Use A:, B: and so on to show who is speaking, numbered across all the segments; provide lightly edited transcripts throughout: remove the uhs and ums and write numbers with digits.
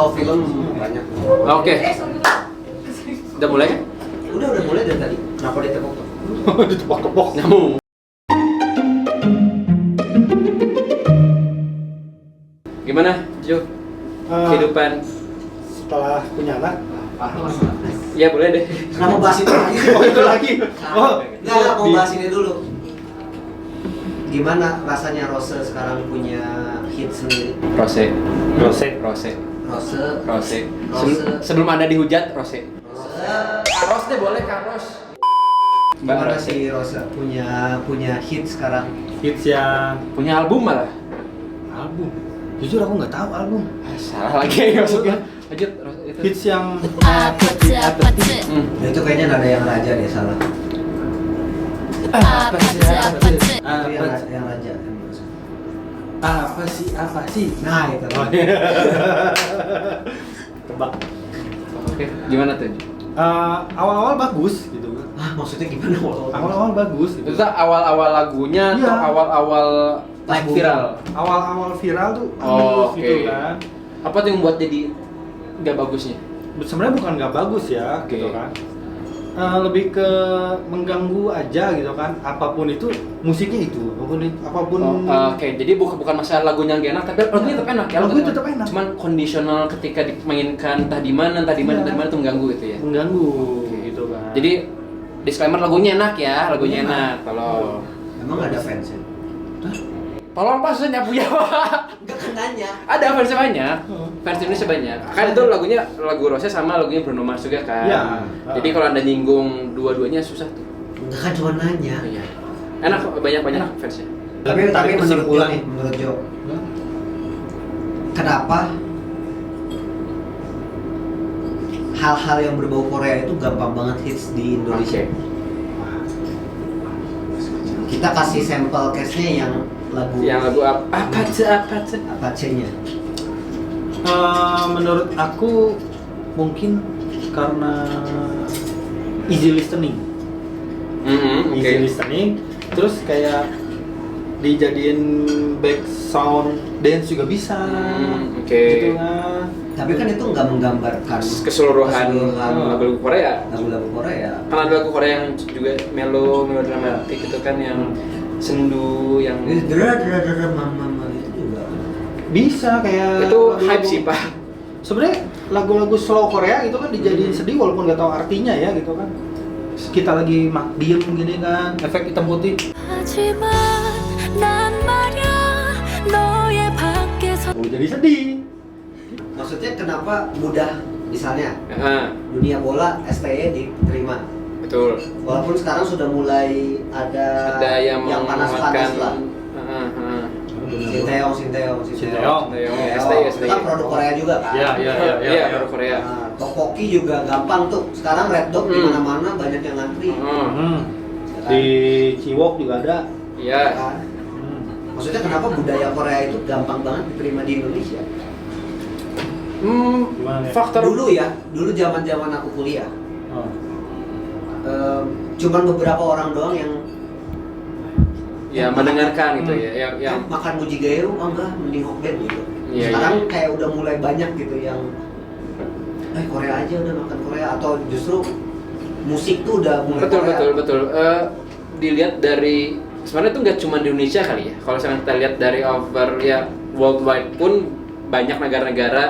A: Oh, film banyak.
B: Oke. Udah mulai kan?
A: Udah mulai dari tadi. Kenapa ditepok-tepok?
B: Ditepok-tepok nyamuk. Gimana, Jo? Kehidupan
C: Setelah punya anak.
B: ya boleh deh.
A: Kenapa bahas itu lagi?
C: Oh, itu lagi. Oh,
A: Nggak, mau bahas ini dulu. Gimana rasanya Rose sekarang punya hit sendiri?
B: Rose.
C: Rose.
A: Rose.
B: Sebelum Anda dihujat, Rose.
A: Rose.
B: Karos deh boleh, Karos.
A: Gimana sih Rose punya hit sekarang?
C: Hits yang
B: Punya album malah.
C: album. Jujur aku nggak tahu album.
B: Salah lagi maksudnya. Lanjut, Rose itu.
C: Hits yang
D: Apa tuh?
A: Nah, itu kayaknya nada yang raja deh, salah.
D: Apa tuh?
A: Itu yang raja.
C: apa sih?
A: Nah, itu.
C: Oh, iya. Tebak.
B: Oke, gimana tuh?
C: Awal-awal bagus gitu kan.
A: Ah, maksudnya gimana?
C: Awal-awal bagus gitu.
B: Itu awal-awal lagunya atau
C: Iya.
B: awal-awal like
A: Lagu.
B: viral?
C: Awal-awal viral tuh
B: Oh,
C: bagus
B: oke.
C: gitu kan.
B: Apa tuh yang membuat jadi nggak bagusnya?
C: Sebenarnya bukan nggak bagus ya,
B: Oke.
C: gitu kan. Lebih ke mengganggu aja gitu kan. Apapun itu musiknya itu, apapun.
B: Oke, jadi bukan masalah lagunya yang enak, tapi lagunya tetap enak ya.
C: Lagunya tetap enak.
B: Cuman kondisional ketika dimainkan entah di mana tuh mengganggu gitu ya.
C: mengganggu gitu kan.
B: Jadi disclaimer lagunya enak ya, lagunya enak. Kalau
A: Emang ada fansnya?
B: tolong pas nyapu ya, Pak.
A: Enggak kan nanya.
B: Ada fansnya banyak, fans Indonesia banyak. Kan itu lagunya lagu Rose sama lagunya Bruno Mars juga kan.
C: Iya.
B: Jadi kalau anda nyinggung dua-duanya susah tuh.
A: Enggak kan cuma nanya.
B: Iya. Enak kok, banyak fansnya.
A: Tapi
C: Tarik
A: menurut Jo
C: kesimpulan.
A: nih, menurut Jo, kenapa hal-hal yang berbau Korea itu gampang banget hits di Indonesia? Kita kasih sampel case-nya yang lagu
B: Yang lagu apa tuh?
A: Apache-nya.
C: Menurut aku mungkin karena easy listening.
B: Oke.
C: Easy listening, terus kayak dijadiin back sound dance juga bisa.
B: Oke.
C: Gitu kan.
A: Tapi kan itu nggak menggambarkan
B: Keseluruhan lagu-lagu Korea.
A: lagu-lagu Korea.
B: Kan ada lagu Korea yang juga melodramatik itu kan yang sendu yang
A: Dera mama itu juga.
C: Bisa kayak
B: itu
C: lagu-lagu-
B: hype sih, Pak.
C: Sebenarnya lagu-lagu slow Korea itu kan dijadiin sedih walaupun nggak tahu artinya ya gitu kan. Kita lagi diem gini kan, efek hitam putih.
D: 하지만 난 말야 너의 밖에서
C: Oh, jadi sedih.
A: Maksudnya kenapa mudah misalnya
B: Heeh,
A: dunia bola STY diterima.
B: betul.
A: Walaupun sekarang sudah mulai ada
B: Yang
A: panas-panas lah.
B: Heeh.
A: Sinteyong.
C: Sinteyong.
A: Itu kan produk Korea juga kan.
B: Iya, produk Korea.
A: Nah, Tteokbokki juga gampang tuh. Sekarang Red Dog di mana-mana banyak yang ngantri. Ya kan?
C: Di Ciwok juga ada.
B: Iya.
A: Kan? Maksudnya kenapa budaya Korea itu gampang banget diterima di Indonesia?
C: Gimana ya?
B: Faktor
A: Dulu zaman aku kuliah,
C: Oh.
A: cuman beberapa orang doang yang
B: mendengarkan gitu ya, yang
A: makan muji gayo, oh enggak, mending hokben gitu.
B: Iya,
A: Sekarang
B: iya.
A: kayak udah mulai banyak gitu yang Korea aja udah makan Korea, atau justru musik tuh udah mulai
B: betul. Dilihat dari sebenarnya itu nggak cuma di Indonesia kali ya. Kalau misalnya kita lihat dari over ya worldwide pun banyak negara-negara.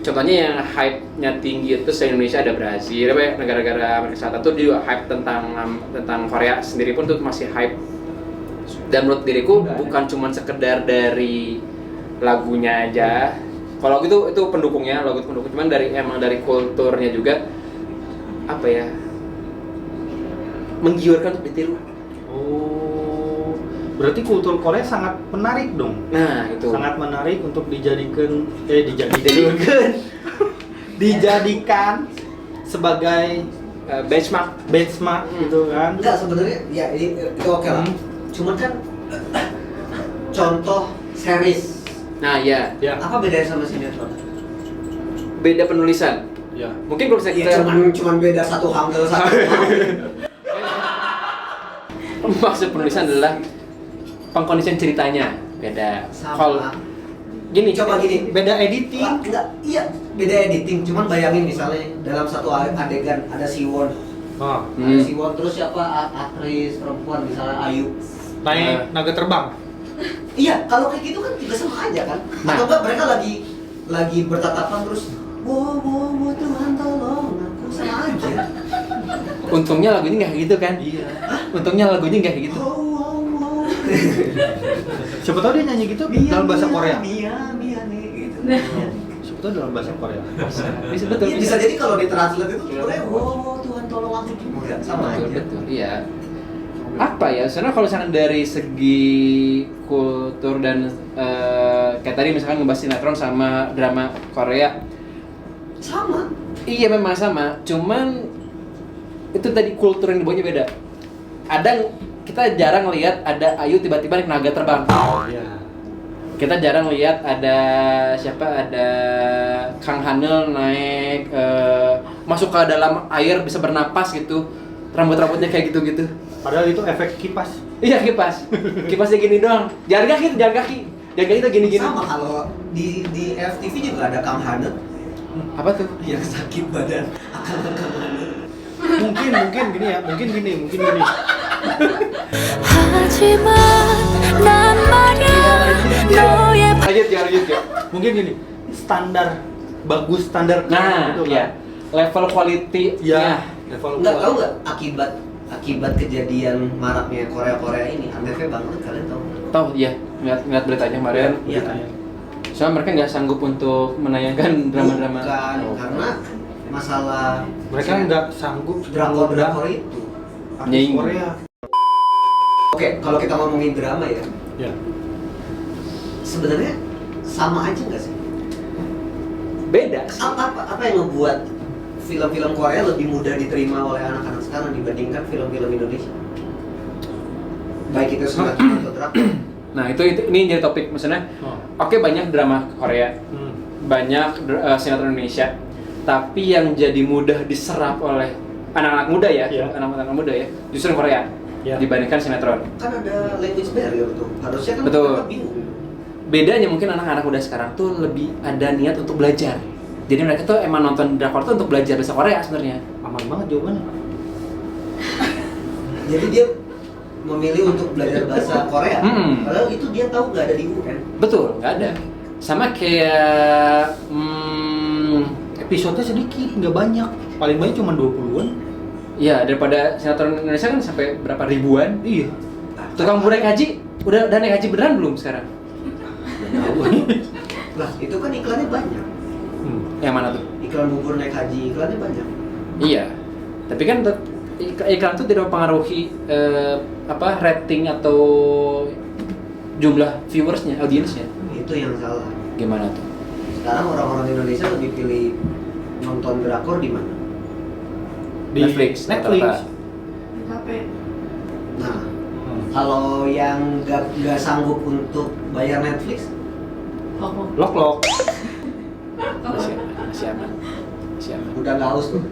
B: Contohnya yang hype-nya tinggi itu se Indonesia ada Brazil, negara-negara Amerika Selatan tuh juga hype tentang Korea sendiri pun tuh masih hype. Dan menurut diriku bukan cuma sekedar dari lagunya aja. Kalau gitu itu pendukungnya, lagu itu pendukung, cuman emang dari kulturnya juga apa ya? Menggiurkan untuk ditiru.
C: Oh, berarti kultur Korea sangat menarik dong.
B: Nah, itu.
C: Sangat menarik untuk dijadikan sebagai
B: Benchmark.
C: benchmark gitu kan.
A: Enggak, sebenarnya ya itu oke lah. Cuman kan contoh series,
B: Nah, ya.
C: Ya.
A: apa bedanya sama sinetron?
B: Beda penulisan.
C: Ya.
B: Mungkin kalau misalnya
A: Ya
B: kita
A: cuman beda satu hangul satu.
B: maksud penulisan adalah pengkondisian ceritanya beda. Kalau
A: Sama.
B: Gini,
A: Coba gini.
C: Beda editing.
A: Enggak, iya, beda editing. Cuman bayangin misalnya dalam satu adegan ada Siwon.
C: Oh.
A: Ada Siwon terus siapa aktris perempuan misalnya Ayu.
C: Naik naga terbang.
A: Iya, kalau kayak gitu kan juga sama aja kan. Atau enggak mereka lagi bertatapan terus wow Tuhan tolong aku, sama aja.
B: Untungnya lagunya nggak kayak gitu kan?
A: Iya.
B: Untungnya lagunya nggak kayak gitu.
A: Wow.
C: Siapa tahu dia nyanyi gitu dalam bahasa Korea.
A: Mia nih gitu.
C: Siapa tahu dalam bahasa Korea.
B: Bisa betul.
A: Iya, bisa jadi kalau ditranslate itu sebenarnya wow Tuhan tolong aku juga sama
B: Betul,
A: aja.
B: betul. Iya. Apa ya? Sebenarnya kalau misalkan dari segi kultur dan kayak tadi misalkan ngebahas sinetron sama drama Korea,
A: Sama.
B: iya memang sama. Cuman itu tadi kultur yang dibuatnya beda. Kita jarang lihat ada Ayu tiba-tiba naik naga terbang.
C: Iya.
B: Kita jarang lihat ada Kang Hanel naik masuk ke dalam air bisa bernapas gitu. Rambut-rambutnya kayak gitu-gitu.
C: Padahal itu efek kipas.
B: Iya kipas. Kipasnya gini doang. Jalan kaki. Jalan kaki tuh gini-gini.
A: Sama kalau di FTV juga ada Kang Hanel
B: Apa tuh?
A: yang sakit badan akan Kang Hanel.
C: Mungkin gini.
D: 하지만 난 말야 너의
B: Lanjut ya.
C: Mungkin gini. Standar standar
B: Nah,
C: gitu kan.
B: iya. Level quality-nya.
C: Iya. Level
A: Enggak tahu nggak akibat kejadian maraknya Korea ini Antv banget kalian tahu nggak?
B: Tahu ya, ngeliat beritanya kemarin.
A: Iya kan?
B: Soalnya mereka nggak sanggup untuk menayangkan drama-drama.
A: Bukan, karena masalah
C: mereka nggak sanggup
A: drakor itu.
C: artis
B: Nying.
C: Korea.
A: Oke, kalau kita ngomongin drama ya,
C: Ya.
A: sebenarnya sama aja nggak sih?
B: Beda sih.
A: Apa yang ngebuat film-film Korea lebih mudah diterima oleh anak-anak sekarang dibandingkan film-film Indonesia? Baik itu sinetron atau drakor.
B: Nah ini jadi topik maksudnya.
C: Oh.
B: Oke, banyak drama Korea, banyak sinetron Indonesia, tapi yang jadi mudah diserap oleh anak-anak muda ya,
C: Iya.
B: anak-anak muda ya, justru yang Korea
C: Iya.
B: dibandingkan sinetron.
A: Kan ada language barrier tuh. Harusnya kan
B: Betul.
A: mereka bingung.
B: Bedanya mungkin anak-anak muda sekarang tuh lebih ada niat untuk belajar. Jadi mereka tuh emang nonton drakor tuh untuk belajar bahasa Korea sebenarnya.
C: Aman banget jawabannya.
A: Jadi dia memilih untuk belajar bahasa Korea.
B: Hmm.
A: Padahal itu dia tahu nggak ada di UN.
B: Betul, nggak ada. Sama kayak
C: Episodenya sedikit, nggak banyak. Paling banyak cuma 20-an.
B: ya daripada sinetron Indonesia kan sampai berapa ribuan.
C: Iya.
B: Tukang bubur naik haji, udah naik haji beneran belum sekarang?
A: Lah, itu kan iklannya banyak.
B: Yang mana tuh?
A: Iklan bubur naik haji, iklannya banyak.
B: Iya, tapi kan iklan itu tidak mempengaruhi rating atau jumlah viewersnya, audiensnya.
A: Itu yang salah.
B: Gimana tuh?
A: Sekarang orang-orang Indonesia lebih pilih nonton drakor di mana?
C: Di
B: Netflix. rata-rata.
A: Nah, kalau yang nggak sanggup untuk bayar Netflix,
C: Lok.
B: Masih aman.
A: udah nggak haus tuh.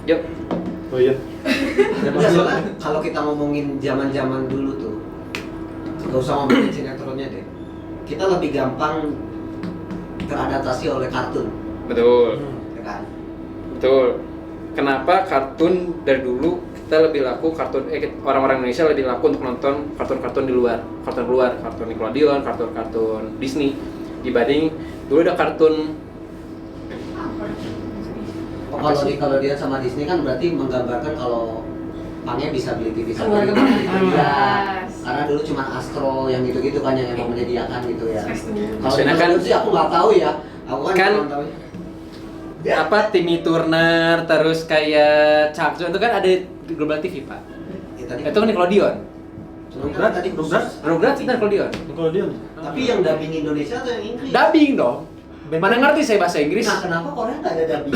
B: Yuk.
C: Oh iya.
A: Nggak, soalnya kalau kita ngomongin zaman-zaman dulu tuh, nggak usah ngomongin sinetronnya deh. Kita lebih gampang teradaptasi oleh kartun,
B: Betul.
A: ya kan?
B: Betul. Kenapa kartun dari dulu kita lebih laku orang-orang Indonesia lebih laku untuk nonton kartun-kartun di luar, kartun Nickelodeon, kartun Disney dibanding dulu ada kartun.
A: Kalau dia sama Disney kan berarti menggambarkan kalau Pangnya bisa beli TV
E: Keluarga
A: satu gitu
E: besar.
A: ya. Karena dulu cuma Astro yang gitu-gitu kan yang emang menyediakan gitu ya. Kalau
B: Maksudnya
A: Nickelodeon
B: kan-
A: sih aku nggak tahu ya. Aku kan
B: Kan-
A: cuma tahu.
B: Timmy Turner, terus kayak Chuck itu kan ada di Global TV, Pak.
A: Ya, tadi
B: Itu kan Nickelodeon.
A: Rugrats tadi
C: Rugrats.
B: Rugrats itu Nickelodeon.
C: Kalau dia
A: Tapi yang dubbing Indonesia atau yang Inggris?
B: Dubbing dong. Mana ngerti saya bahasa Inggris?
A: Nah, kenapa Korea nggak ada dubbing?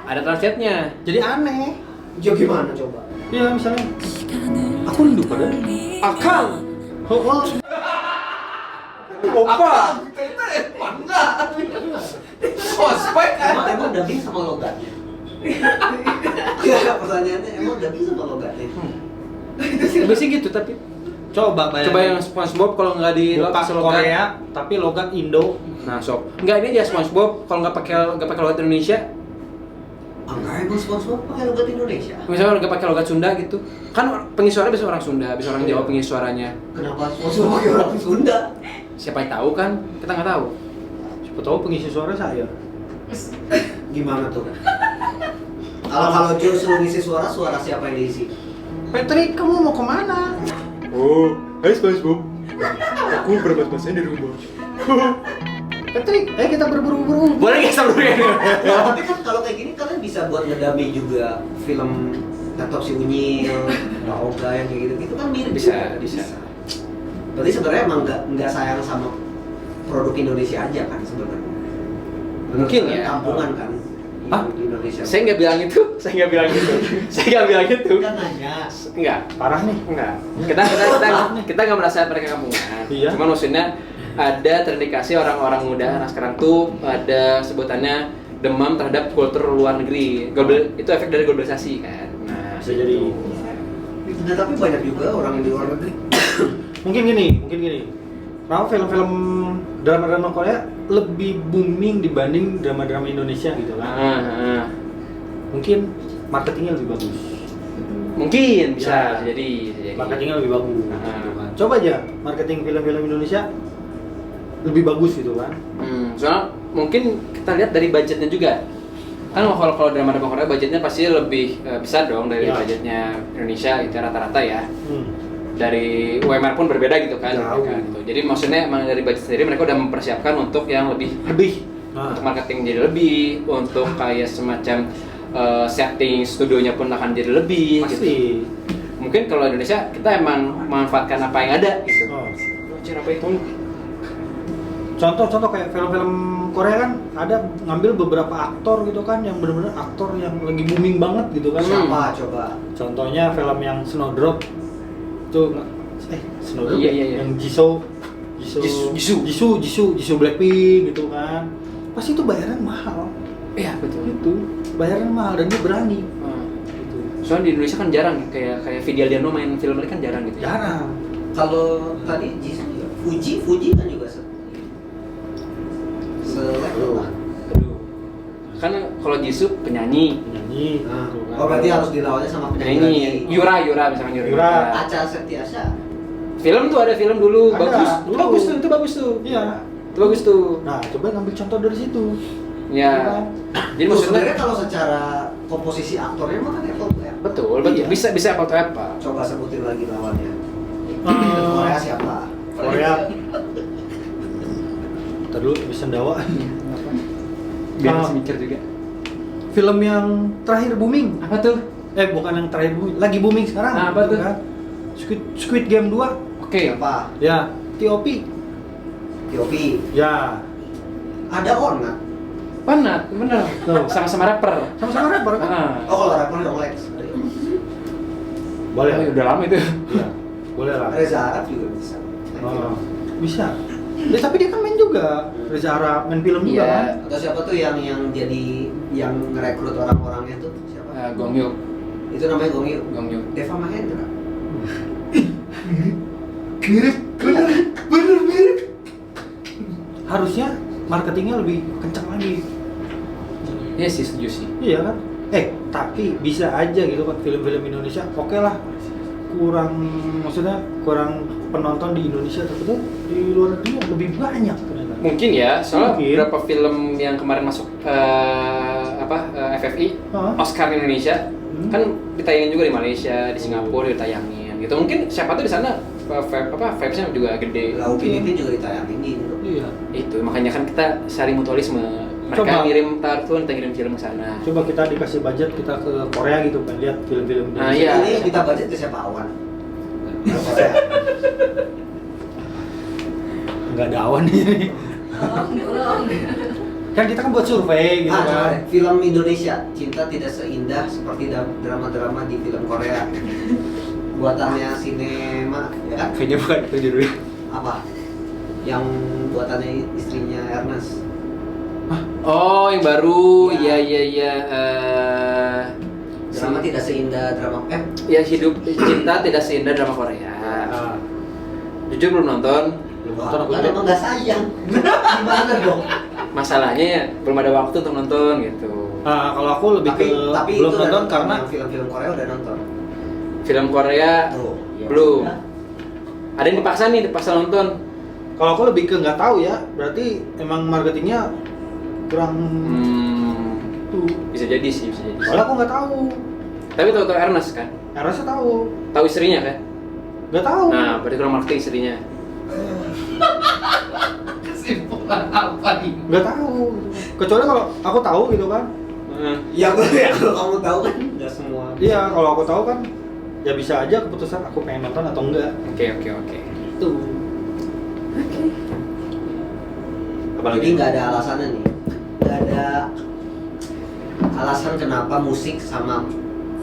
B: Ada translate-nya.
C: jadi aneh.
A: Ya gimana coba?
C: Iya misalnya aku rindu pada
B: Akang.
C: oh.
B: Opa.
A: Emang dubbing sama logatnya? Ya, pertanyaannya emang udah bisa apa logatnya?
B: Biasanya gitu tapi
C: Coba bayangin.
B: coba yang SpongeBob kalau nggak di
C: buka
B: kasih logat.
C: Korea tapi logat Indo.
B: Nah, sok. Enggak, ini aja SpongeBob kalau nggak pakai logat Indonesia.
A: Enggak, emang SpongeBob pakai logat Indonesia.
B: Misalnya nggak pakai logat Sunda gitu. Kan pengisi suara bisa orang Sunda, bisa orang Jawa pengisi suaranya.
A: Kenapa SpongeBob pakai orang Sunda?
B: Siapa yang tahu kan? Kita nggak tahu.
C: Siapa tahu pengisi suara saya.
A: Gimana tuh? Kalau Joe suruh ngisi suara siapa yang diisi?
C: Patrick, kamu mau kemana?
B: Oh, hai SpongeBob. Aku berbahasa di rumah.
C: Patrick, ayo kita berburu-buru.
B: Boleh nggak sama dulu?
A: Nah, tapi kan kalau kayak gini kalian bisa buat ngedami juga film Laptop si Unyil, Mbak Oga yang kayak gitu kan mirip.
B: Bisa,
A: juga.
B: bisa.
A: Berarti sebenarnya emang nggak sayang sama produk Indonesia aja kan sebenarnya.
B: Mungkin ya.
A: Kampungan kan.
B: Hah?
A: Di Indonesia.
B: Saya nggak bilang itu. Saya nggak bilang itu.
A: Kan nanya.
B: Enggak.
C: Parah nih.
B: Enggak. Kita nggak merasa mereka kampungan.
C: Iya.
B: Cuman maksudnya ada terindikasi orang-orang muda anak sekarang tuh ada sebutannya demam terhadap kultur luar negeri. Itu efek dari globalisasi kan. Nah,
C: Bisa jadi.
A: Nah, tapi banyak juga orang di luar negeri.
C: Mungkin gini. Kenapa film-film drama-drama Korea lebih booming dibanding drama-drama Indonesia gitu kan? Mungkin marketingnya lebih bagus.
B: Mungkin bisa
C: Ya.
B: jadi.
C: Marketingnya lebih bagus.
B: Ah.
C: Gitu kan. Coba aja marketing film-film Indonesia lebih bagus gitu kan?
B: Soalnya mungkin kita lihat dari budgetnya juga. Kan kalau drama-drama Korea budgetnya pasti lebih besar dong dari
C: Ya.
B: budgetnya Indonesia gitu rata-rata ya.
C: Hmm.
B: Dari UMR pun berbeda gitu kan.
C: Jauh.
B: Mereka, gitu. Jadi maksudnya emang dari budget sendiri mereka udah mempersiapkan untuk yang lebih untuk marketing jadi lebih, untuk kayak semacam setting studionya pun akan jadi lebih.
C: Pasti.
B: Gitu. Mungkin kalau Indonesia kita emang memanfaatkan apa yang ada gitu.
C: Oh.
B: Apa itu?
C: Contoh kayak film-film Korea kan ada ngambil beberapa aktor gitu kan yang benar-benar aktor yang lagi booming banget gitu kan.
A: Siapa coba?
C: Contohnya film yang Snowdrop itu Snowdrop
B: Iya.
C: yang Jisoo Blackpink gitu kan. Pasti itu bayaran mahal.
B: Iya betul.
C: Itu bayaran mahal dan dia berani. Gitu.
B: Soalnya di Indonesia kan jarang kayak Vidi Aldiano main film ini kan jarang gitu.
C: Jarang.
A: Kalau tadi Jisoo ya, Fuji kan juga selevel lah.
B: Aduh. Kan kalau Jisoo penyanyi.
C: Penyanyi.
A: Nah,
C: gitu kan.
A: oh berarti harus dilawannya sama penyanyi
B: Penyanyi
A: lagi.
B: Yura misalkan
C: Yura.
A: Acha Septiasa.
B: Film tuh ada film dulu
C: Ada,
B: bagus.
C: dulu.
B: Itu bagus tuh.
C: Iya.
B: Itu bagus tuh.
C: Nah, coba ngambil contoh dari situ.
B: Ya. Jadi
A: Tuh,
B: maksudnya
A: sebenarnya kalau secara komposisi aktornya mah kan apple to apple.
B: betul.
C: Iya.
B: Bisa apa tuh apa?
A: Coba sebutin lagi lawannya.
C: Eh,
A: Korea siapa?
C: Korea. Ntar dulu bisa sendawa.
B: Biar
C: Ah.
B: masih mikir juga.
C: Film yang terakhir booming.
B: Apa tuh?
C: Bukan yang terakhir booming, lagi booming sekarang.
B: Nah, apa
C: gitu
B: tuh?
C: kan. Squid Game 2.
B: Oke.
A: Siapa?
C: Ya, TOP.
A: T.O.P.
C: Ya,
A: Ada Onat.
B: Benar.
C: Tuh.
B: Sama-sama rapper.
C: sama-sama rapper kan?
B: Ah.
A: Oh kalau rapper dong Lex.
C: Boleh.
B: Oh, udah lama itu.
C: Ya, boleh lah.
A: Reza Arab juga bisa.
C: Oh, bisa. Ya, tapi dia kan main juga. Reza Arab main film juga
B: Iya.
C: kan?
A: Atau siapa tuh yang jadi yang ngerekrut orang-orangnya tuh siapa?
B: Gong Yoo.
A: Itu namanya Gong Yoo. Deva Mahendra. Mirip, bener mirip.
C: Harusnya marketingnya lebih kencang lagi.
B: Iya sih, setuju sih.
C: Iya kan? Tapi bisa aja gitu kan film-film Indonesia. Oke lah. Kurang penonton di Indonesia, tapi tuh di luar negeri lebih banyak ternyata.
B: Mungkin ya, soalnya
C: Mungkin.
B: beberapa film yang kemarin masuk FFI
C: Hah?
B: Oscar Indonesia kan ditayangin juga di Malaysia, di Singapura ditayangin gitu. Mungkin siapa tuh di sana vibes-nya juga gede.
A: Lah Upin Ipin juga ditayangin di Indo.
C: Iya.
B: Itu makanya kan kita sharing mutualisme. Mereka
C: Coba.
B: ngirim kartun, kita ngirim film ke sana.
C: Coba kita dikasih budget kita ke Korea gitu pengen lihat film-film
B: Nah,
C: Indonesia.
B: iya.
A: Ini yang minta budget ke siapa Awan? Korea.
C: Nggak ada awan nih. Kan kita kan buat survei gitu
A: Coba
C: kan.
A: deh. Film Indonesia, Cinta Tidak Seindah seperti drama-drama di film Korea. Buatannya sinema, ya kan?
B: Kayaknya bukan itu judulnya.
A: Apa? Yang buatannya istrinya Ernest.
B: Oh, yang baru.
A: Ya.
B: Iya.
A: Drama tidak seindah drama
B: Ya, hidup cinta tidak seindah drama Korea. Jujur belum nonton.
C: Belum nonton aku
A: kan
C: juga.
A: emang nggak sayang. Gimana dong?
B: Masalahnya ya belum ada waktu untuk nonton gitu.
C: Nah, kalau aku lebih
A: Tapi
C: belum
A: itu udah
C: nonton karena
A: yang film-film Korea udah nonton.
B: Film Korea
A: Tuh, ya
B: belum.
A: udah.
B: Ada yang dipaksa nonton.
C: kalau aku lebih ke nggak tahu ya, berarti emang marketingnya kurang tuh.
B: Bisa jadi sih, bisa jadi.
C: Soalnya aku nggak tahu.
B: Tapi tahu Ernest kan?
C: Erasnya tahu.
B: Tahu istrinya kan?
C: Nggak tahu.
B: Nah, berarti kurang marketing istrinya.
A: Kesimpulan apa nih?
C: Nggak tahu. Kecuali kalau aku tahu gitu kan.
A: Ya kalau kamu tahu kan nggak semua.
C: Iya, kalau aku tahu kan ya bisa aja keputusan aku pengen nonton atau enggak.
B: Oke.
C: Tuh.
A: Jadi nggak ada alasannya nih. Nggak ada alasan kenapa musik sama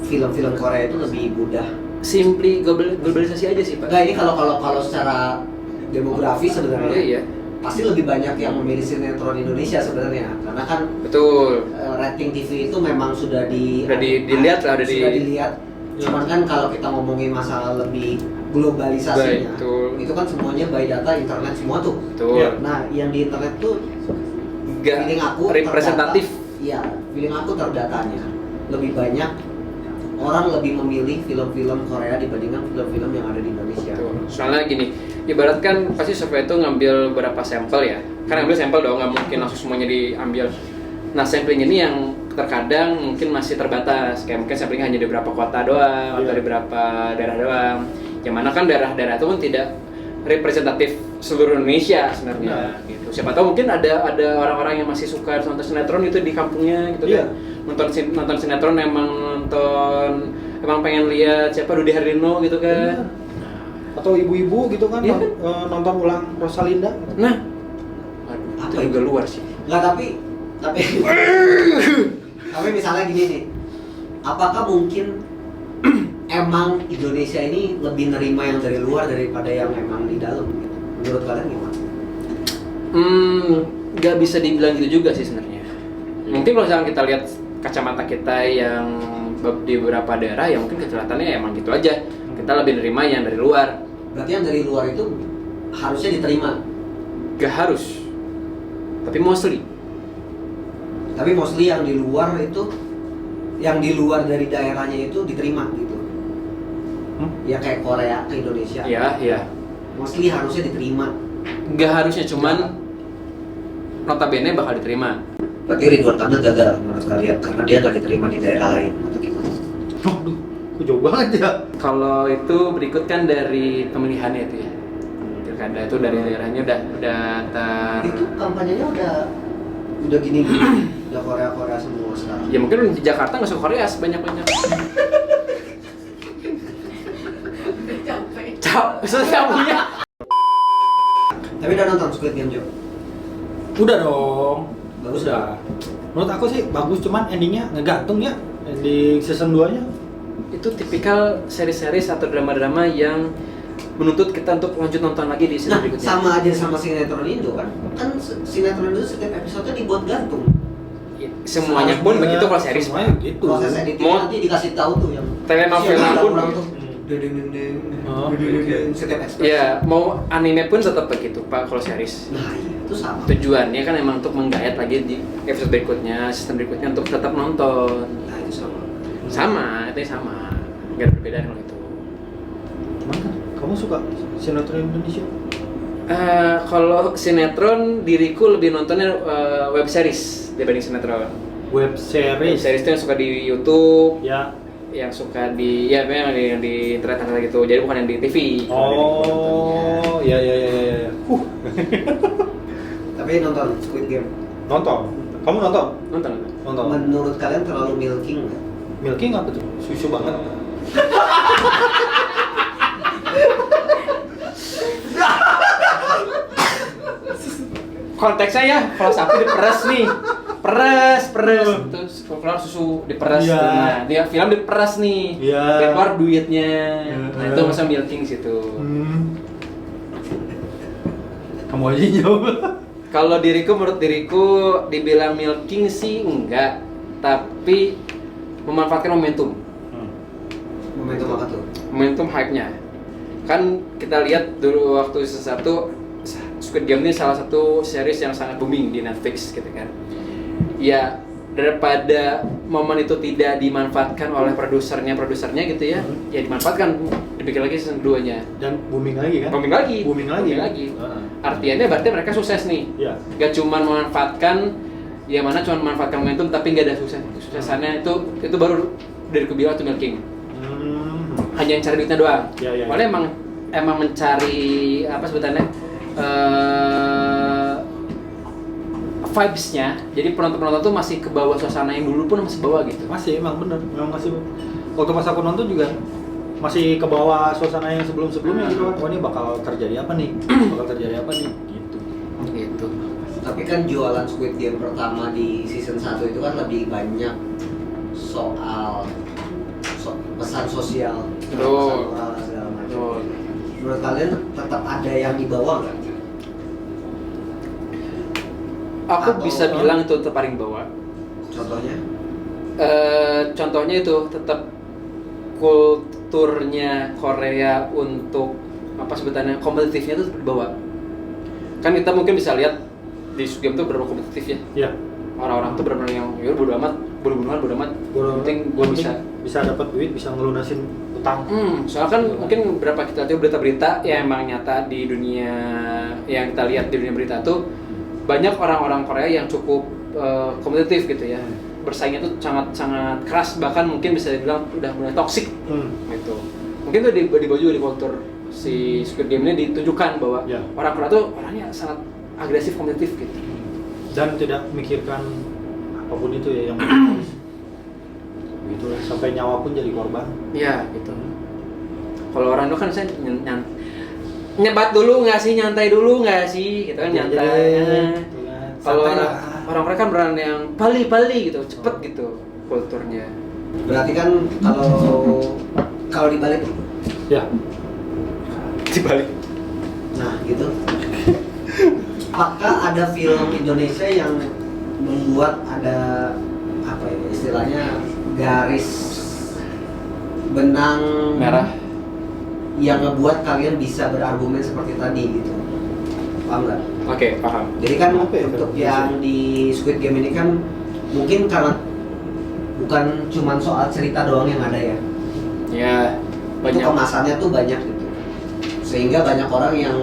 A: film-film Korea itu lebih mudah.
B: Simply globalisasi aja sih, Pak.
A: Enggak, ini kalau secara demografi sebenarnya
B: Iya.
A: pasti lebih banyak yang memilih sinetron Indonesia sebenarnya, karena kan
B: Betul.
A: rating TV itu memang sudah
B: dilihat lah,
A: sudah dilihat. Cuman kan kalau kita ngomongin masalah lebih globalisasinya,
B: Betul.
A: itu kan semuanya by data internet semua tuh.
B: Betul.
C: Iya.
A: Nah, yang di internet tuh
B: Nggak
A: feeling aku
B: representatif.
A: Iya, feeling aku terdatanya lebih banyak orang lebih memilih film-film Korea dibandingkan film-film yang ada di Indonesia.
B: Betul. Soalnya gini, ibarat kan pasti survei itu ngambil beberapa sampel ya. Kan ngambil sampel dong, nggak mungkin langsung semuanya diambil. Nah, sampling ini yang terkadang mungkin masih terbatas. Kayak mungkin sampling hanya di beberapa kota doang, atau di beberapa daerah doang. Yang mana kan daerah-daerah itu pun tidak representatif seluruh Indonesia sebenarnya. Gitu. Siapa tahu mungkin ada orang-orang yang masih suka nonton sinetron itu di kampungnya gitu
C: Iya.
B: kan. Nonton sinetron emang pengen lihat siapa Dude Herlino gitu kan.
C: Atau ibu-ibu gitu kan
B: Iya kan?
C: nonton ulang Rosalinda.
B: Nah,
A: Apa
B: itu juga luar sih.
A: Nggak, tapi tapi misalnya gini nih, apakah mungkin emang Indonesia ini lebih nerima yang dari luar daripada yang emang di dalam gitu? Menurut kalian gimana?
B: Nggak bisa dibilang gitu juga sih sebenarnya. Mungkin kalau misalnya kita lihat kacamata kita yang di beberapa daerah, ya mungkin kelihatannya emang gitu aja. Kita lebih nerima yang dari luar.
A: Berarti yang dari luar itu harusnya diterima,
B: Gak harus, tapi mostly.
A: tapi mostly yang di luar itu, yang di luar dari daerahnya itu diterima gitu. Ya kayak Korea ke Indonesia.
B: Iya.
A: Mostly harusnya diterima.
B: Gak harusnya, cuman notabene bakal diterima.
A: Berarti Ridwan Kamil gagal menurut kalian karena dia nggak diterima di daerah lain atau gimana?
C: Waduh, aku jauh banget ya.
B: Kalau itu berikut kan dari pemilihannya itu ya. Pilkada itu dari daerahnya udah
A: Itu kampanyenya udah gini, udah Korea semua sekarang.
B: Ya mungkin di Jakarta nggak suka Korea banyak-banyak. Capek.
A: Tapi udah nonton Squid Game, Jo?
C: Udah dong.
A: Bagus
C: Udah. Menurut aku sih bagus, cuman endingnya ngegantung ya. Ending season 2-nya.
B: Itu tipikal seri-series atau drama-drama yang menuntut kita untuk lanjut nonton lagi di season
A: Nah,
B: berikutnya.
A: sama aja sama sinetron Indo kan? Kan sinetron Indo setiap episode dibuat gantung.
B: Semuanya pun begitu kalau series.
C: Semuanya gitu.
A: Proses editing
B: Mau-
A: nanti dikasih tahu tuh yang
B: Telenovela
A: siapa
B: pun
A: orang
B: gitu.
A: tuh. Deng deng deng.
C: Oh.
A: Setiap episode.
B: Ya, mau anime pun tetap begitu Pak kalau series.
A: Nah, iya, itu sama.
B: Tujuannya kan emang untuk menggayat lagi di episode berikutnya, sistem berikutnya untuk tetap nonton.
A: Nah, itu sama.
B: Sama, itu sama. Gak ada perbedaan kalau itu.
C: Gimana? Kamu suka sinetron Indonesia?
B: Kalau sinetron, diriku lebih nontonnya web series dibanding sinetron.
C: Web
B: Web
C: series.
B: series itu yang suka di YouTube,
C: Ya.
B: yang suka di memang di internet gitu. Jadi bukan yang di TV.
C: Oh, ya.
A: Tapi nonton Squid Game.
C: Nonton. Kamu nonton?
B: Nonton.
C: Nonton.
A: Menurut kalian terlalu milking nggak?
C: Milking apa tuh? Susu banget.
B: Konteksnya ya, kalau sapi diperes nih, peres, terus keluar susu diperes,
C: Iya.
B: nah dia film diperes nih,
C: Iya.
B: biar keluar duitnya,
C: Iya.
B: nah itu masa milking situ.
C: Kamu aja jawab.
B: Kalau menurut diriku dibilang milking sih enggak, tapi memanfaatkan momentum.
A: Momentum apa tuh?
B: Momentum hype-nya. Kan kita lihat dulu waktu season 1 Squid Game ini salah satu series yang sangat booming di Netflix gitu kan. Ya daripada momen itu tidak dimanfaatkan oleh produsernya gitu ya, ya dimanfaatkan, dibikin lagi season 2-nya.
C: Dan booming lagi kan?
B: Booming lagi. Artinya berarti mereka sukses nih.
C: Iya.
B: Gak cuma memanfaatkan, ya mana cuma memanfaatkan momentum tapi nggak ada suksesannya. Itu baru dari kebilang itu milking. Hanya yang cari duitnya doang.
C: Ya.
B: Soalnya emang mencari apa sebutannya vibes-nya. Jadi penonton tuh masih ke bawah suasana yang dulu pun masih bawah gitu.
C: Masih, emang bener. Memang masih. Waktu pas aku nonton juga masih ke bawah suasana yang sebelum-sebelumnya gitu kan. Wah, ini bakal terjadi apa nih?
B: Gitu.
A: Tapi kan jualan Squid Game pertama di season 1 itu kan lebih banyak soal pesan sosial, pesan moral segala macam. Menurut kalian tetap ada yang dibawa nggak?
B: Aku bisa bilang itu tetap paling bawah.
A: Contohnya?
B: Contohnya itu tetap kulturnya Korea untuk apa sebutannya kompetitifnya itu tetap dibawa. Kan kita mungkin bisa lihat di Squid Game tuh berapa kompetitif ya.
C: Iya.
B: Orang-orang tuh benar-benar yang ya bodo amat, bunuh-bunuhan, penting gue
C: bisa dapat duit, bisa ngelunasin utang.
B: Soalnya kan mungkin berapa kita lihat berita-berita yang emang nyata di dunia yang kita lihat di dunia berita tuh banyak orang-orang Korea yang cukup kompetitif gitu ya. Bersaingnya tuh sangat keras, bahkan mungkin bisa dibilang udah mulai toksik gitu. Mungkin tuh dibawa juga di kultur si Squid Game ini ditunjukkan bahwa orang Korea tuh orangnya sangat agresif, kompetitif gitu.
C: Dan tidak memikirkan apapun itu ya yang gitu lah, sampai nyawa pun jadi korban.
B: Iya gitu. Kalau orang itu kan saya nyebat dulu nggak sih, nyantai dulu nggak sih, gitu kan nyantai. Kalau orang mereka kan beran yang pali gitu, cepet gitu kulturnya.
A: Berarti kan kalau dibalik,
C: ya dibalik.
A: Nah gitu. Apakah ada film Indonesia yang membuat ada apa ya istilahnya garis benang
B: merah
A: yang ngebuat kalian bisa berargumen seperti tadi gitu, paham nggak?
B: Oke, paham.
A: Jadi kan untuk yang di Squid Game ini kan mungkin karena bukan cuma soal cerita doang yang ada ya.
B: Ya,
A: Itu kemasannya tuh banyak gitu, sehingga banyak orang yang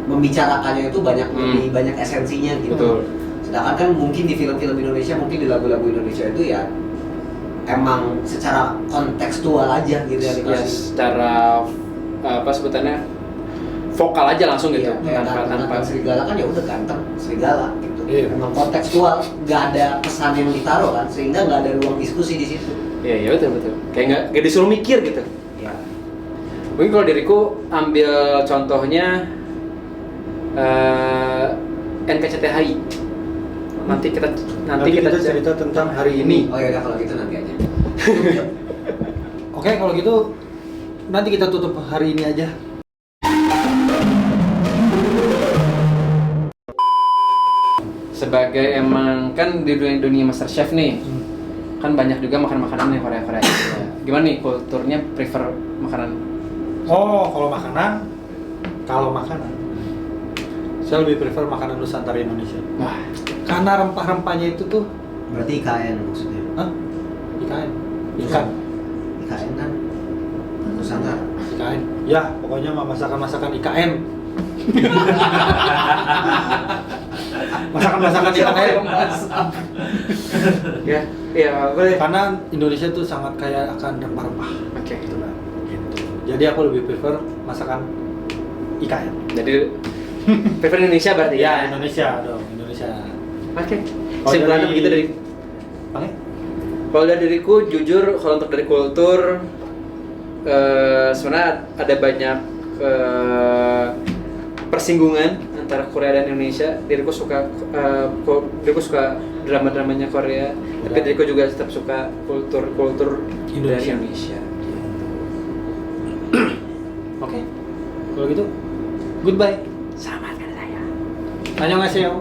A: membicarakannya itu lebih banyak esensinya gitu.
B: Betul.
A: Sedangkan kan mungkin di film-film Indonesia, mungkin di lagu-lagu Indonesia itu ya emang secara kontekstual aja gitu ya,
B: secara apa sebutannya vokal aja langsung gitu.
A: Iya, tanpa serigala kan ya udah ganteng serigala gitu.
C: Iya.
A: Emang kontekstual, nggak ada pesan yang ditaruh kan, sehingga nggak ada ruang diskusi di situ.
B: Iya betul. Kayak nggak disuruh mikir gitu.
A: Ya.
B: Mungkin kalau diriku ambil contohnya NKCTHI. Nanti kita
C: cerita tentang hari ini.
A: Oh ya udah kalau gitu nanti aja.
C: Oke, kalau gitu nanti kita tutup hari ini aja.
B: Sebagai emang kan di dunia MasterChef nih, kan banyak juga makanan-makanan yang Korea. Gimana nih kulturnya prefer makanan?
C: Oh, kalau makanan, saya lebih prefer makanan Nusantara Indonesia.
B: Wah,
C: karena rempah-rempahnya itu tuh.
A: Berarti IKN maksudnya?
C: Hah? Ikan.
A: IKN kan Nusantara.
C: IKN. Ya, pokoknya masakan-masakan IKN. Masakan-masakan IKN.
B: Ya, boleh.
C: Karena Indonesia tuh sangat kaya akan rempah-rempah.
B: Oke.
C: Gitu kan. Gitu. Jadi aku lebih prefer masakan IKN.
B: Jadi prefer Indonesia berarti
C: Ya, Indonesia dong, Indonesia.
B: Oke.
C: Kalau
B: Simpulannya
C: dari-
B: begitu dari.
C: Oke.
B: Kalau dari diriku jujur kalau untuk dari kultur sebenarnya ada banyak persinggungan antara Korea dan Indonesia. Diriku suka drama-dramanya Korea, tapi diriku juga tetap suka kultur dari Indonesia.
C: Oke. Kalau gitu, goodbye.
B: Selamat kali saya.
C: Annyeonghaseyo.